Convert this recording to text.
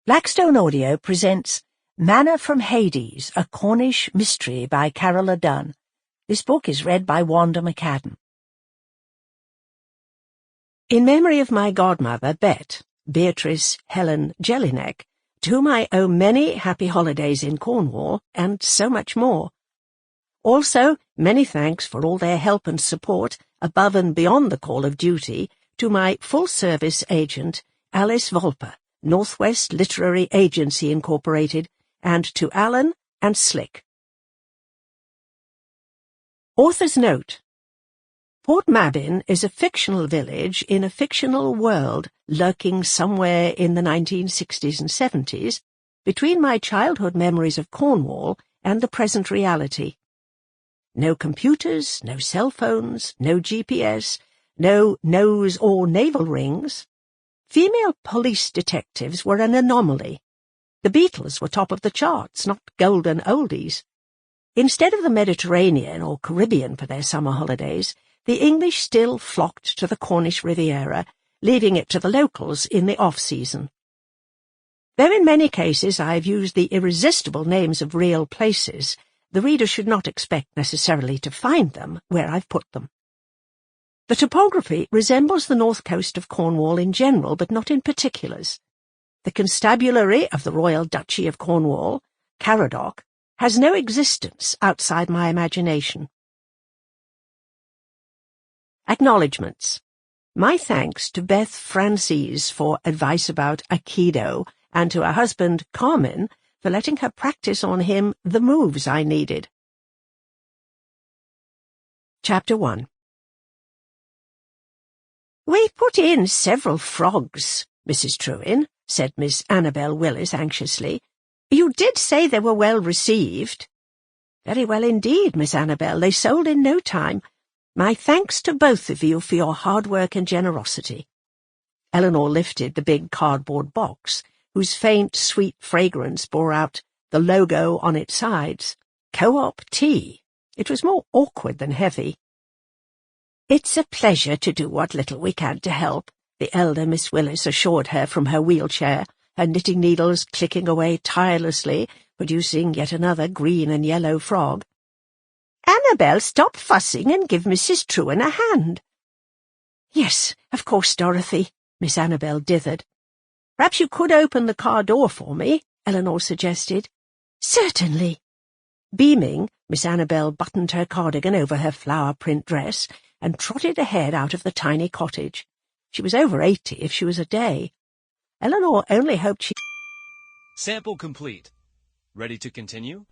Blackstone Audio presents Manna from Hades, a Cornish mystery by Carola Dunn. This book is read by Wanda McCaddon. In memory of my godmother, Beatrice Helen Jelinek, to whom I owe many happy holidays in Cornwall and so much more. Also, many thanks for all their help and support, above and beyond the call of duty, to my full-service agent, Alice Volper, Northwest Literary Agency Incorporated, and to Alan and Slick. Author's note: Port Mabin is a fictional village in a fictional world lurking somewhere in the 1960s and 70s, between my childhood memories of Cornwall and the present reality. No computers, no cell phones, no GPS, no nose or navel rings. Female police detectives were an anomaly. The Beatles were top of the charts, not golden oldies. Instead of the Mediterranean or Caribbean for their summer holidays, the English still flocked to the Cornish Riviera, leaving it to the locals in the off-season. Though in many cases I have used the irresistible names of real places, the reader should not expect necessarily to find them where I've put them. The topography resembles the north coast of Cornwall in general, but not in particulars. The constabulary of the Royal Duchy of Cornwall, Caradoc, has no existence outside my imagination. Acknowledgements. My thanks to Beth Francis for advice about Aikido, and to her husband, Carmen, for letting her practice on him the moves I needed. Chapter 1. "We put in several frogs, Mrs. Trewin," said Miss Annabel Willis anxiously. "You did say they were well received." "Very well indeed, Miss Annabel. They sold in no time. My thanks to both of you for your hard work and generosity." Eleanor lifted the big cardboard box, whose faint, sweet fragrance bore out the logo on its sides. Co-op tea. It was more awkward than heavy. "It's a pleasure to do what little we can to help," the elder Miss Willis assured her from her wheelchair, her knitting needles clicking away tirelessly, producing yet another green and yellow frog. "Annabel, stop fussing and give Mrs. Trewin a hand." "Yes, of course, Dorothy," Miss Annabel dithered. "Perhaps you could open the car door for me," Eleanor suggested. "Certainly." Beaming, Miss Annabel buttoned her cardigan over her flower-print dress and trotted ahead out of the tiny cottage. She was over 80 if she was a day. Eleanor only hoped she— Sample complete. Ready to continue?